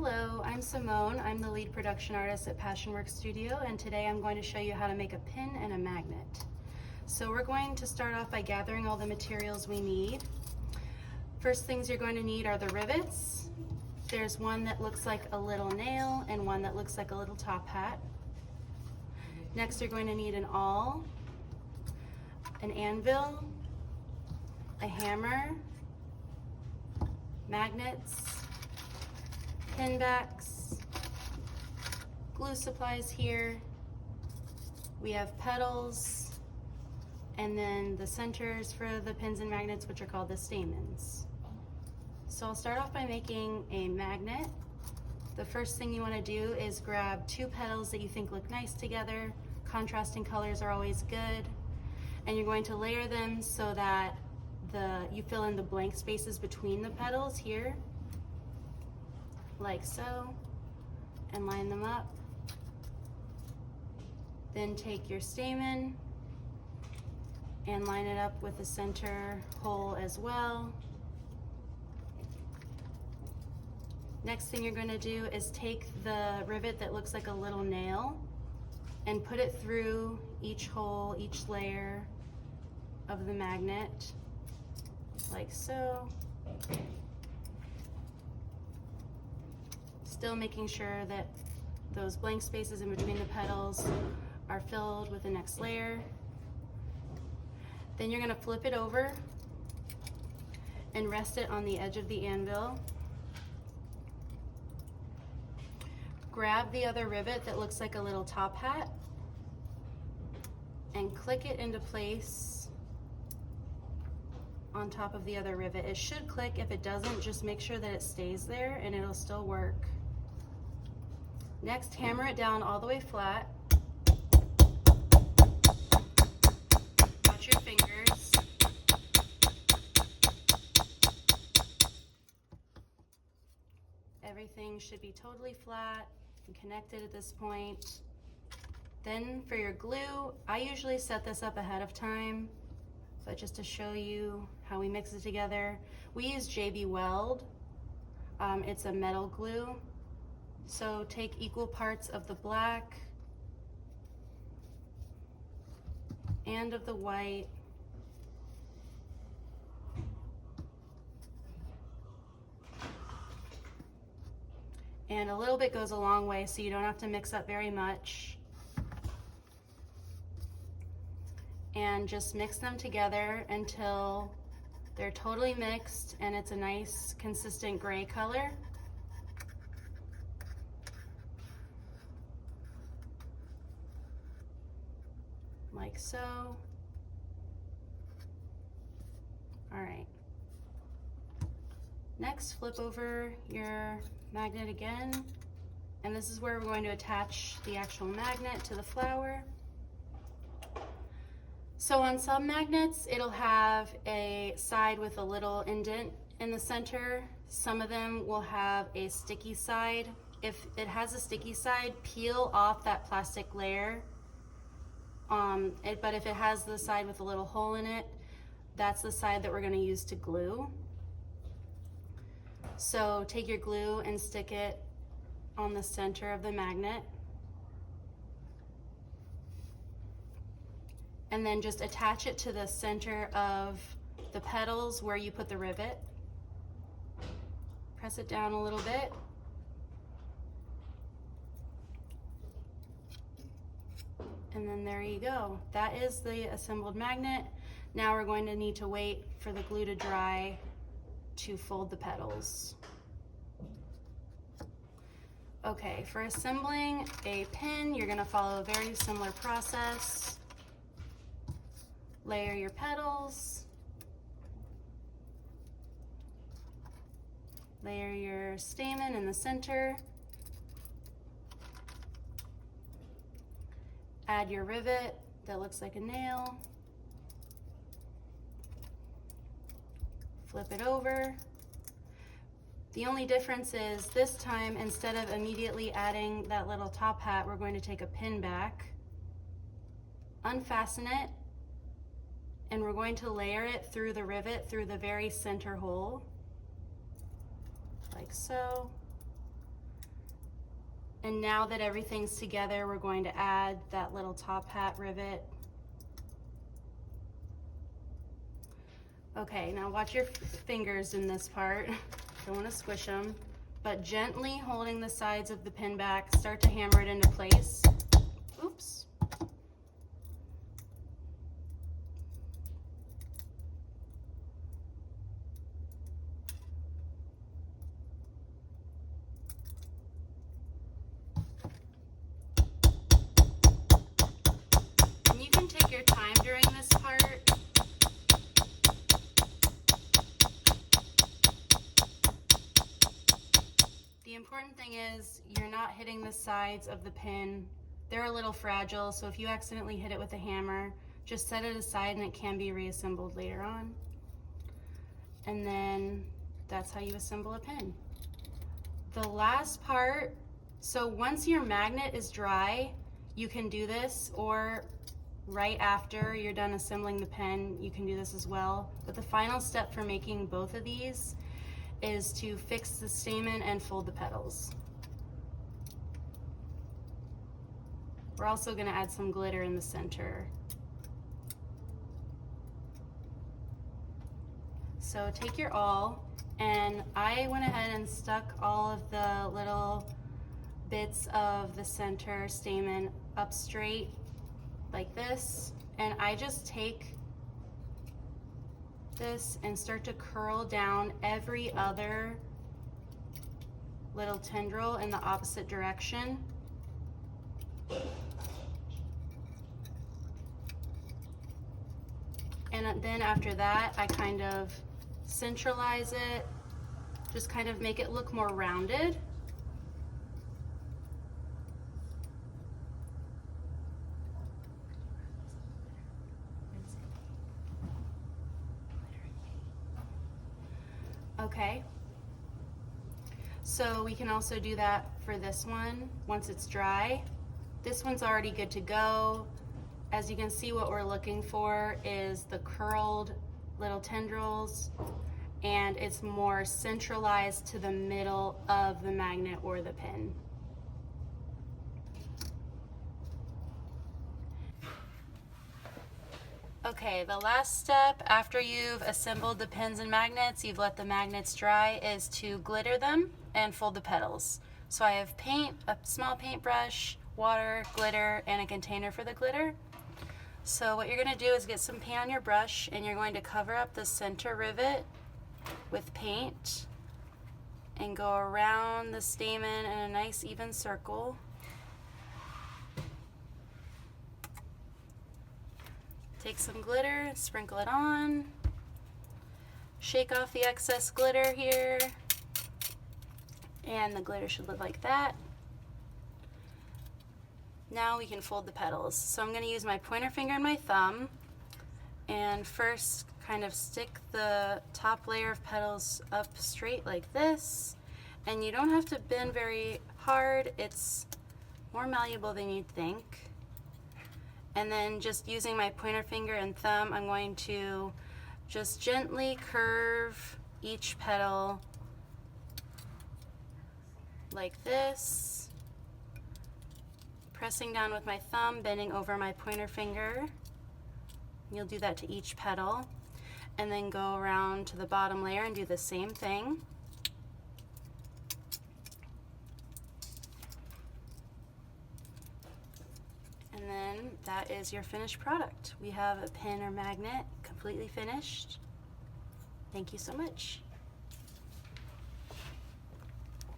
Hello, I'm Simone. I'm the lead production artist at Passionworks Studio, and today I'm going to show you how to make a pin and a magnet. So we're going to start off by gathering all the materials we need. First things you're going to need are the rivets. There's one that looks like a little nail and one that looks like a little top hat. Next you're going to need an awl, an anvil, a hammer, magnets, pin backs, glue supplies here. We have petals, and then the centers for the pins and magnets, which are called the stamens. So I'll start off by making a magnet. The first thing you want to do is grab two petals that you think look nice together. Contrasting colors are always good. And you're going to layer them so that you fill in the blank spaces between the petals here, like so, and line them up. Then take your stamen and line it up with the center hole as well. Next thing you're going to do is take the rivet that looks like a little nail and put it through each hole, each layer of the magnet, like so. Still making sure that those blank spaces in between the petals are filled with the next layer. Then you're going to flip it over and rest it on the edge of the anvil. Grab the other rivet that looks like a little top hat and click it into place on top of the other rivet. It should click. If it doesn't, just make sure that it stays there and it'll still work. Next, hammer it down all the way flat. Watch your fingers. Everything should be totally flat and connected at this point. Then for your glue, I usually set this up ahead of time, but just to show you how we mix it together, we use JB Weld. It's a metal glue. So take equal parts of the black and of the white, and a little bit goes a long way, so you don't have to mix up very much. And just mix them together until they're totally mixed and it's a nice consistent gray color. Like so. All right. Next, flip over your magnet again, and this is where we're going to attach the actual magnet to the flower. So on some magnets, it'll have a side with a little indent in the center. Some of them will have a sticky side. If it has a sticky side, peel off that plastic layer. But if it has the side with a little hole in it, that's the side that we're going to use to glue. So take your glue and stick it on the center of the magnet. And then just attach it to the center of the petals where you put the rivet. Press it down a little bit. And then there you go. That is the assembled magnet. Now we're going to need to wait for the glue to dry to fold the petals. Okay, for assembling a pin, you're going to follow a very similar process. Layer your petals. Layer your stamen in the center. Add your rivet that looks like a nail. Flip it over. The only difference is this time, instead of immediately adding that little top hat, we're going to take a pin back, unfasten it, and we're going to layer it through the rivet through the very center hole, like so. And now that everything's together, we're going to add that little top hat rivet. Okay, now watch your fingers in this part. Don't want to squish them, but gently holding the sides of the pin back, start to hammer it into place. Oops. And you can take your time during this part. The important thing is you're not hitting the sides of the pin. They're a little fragile, so if you accidentally hit it with a hammer, just set it aside and it can be reassembled later on. And then that's how you assemble a pin. The last part, so once your magnet is dry, you can do this, or right after you're done assembling the pin, you can do this as well. But the final step for making both of these is to fix the stamen and fold the petals. We're also going to add some glitter in the center. So take your awl, and I went ahead and stuck all of the little bits of the center stamen up straight like this, and I just take this and start to curl down every other little tendril in the opposite direction. And then after that, I kind of centralize it, just kind of make it look more rounded. Okay, so we can also do that for this one once it's dry. This one's already good to go. As you can see, what we're looking for is the curled little tendrils, and it's more centralized to the middle of the magnet or the pin. Okay, the last step after you've assembled the pins and magnets, you've let the magnets dry, is to glitter them and fold the petals. So I have paint, a small paintbrush, water, glitter, and a container for the glitter. So what you're going to do is get some paint on your brush, and you're going to cover up the center rivet with paint and go around the stamen in a nice even circle. Take some glitter, sprinkle it on, shake off the excess glitter here, and the glitter should look like that. Now we can fold the petals. So I'm going to use my pointer finger and my thumb, and first kind of stick the top layer of petals up straight like this, and you don't have to bend very hard, it's more malleable than you'd think. And then just using my pointer finger and thumb, I'm going to just gently curve each petal like this, pressing down with my thumb, bending over my pointer finger. You'll do that to each petal, and then go around to the bottom layer and do the same thing. And then that is your finished product. We have a pin or magnet completely finished. Thank you so much.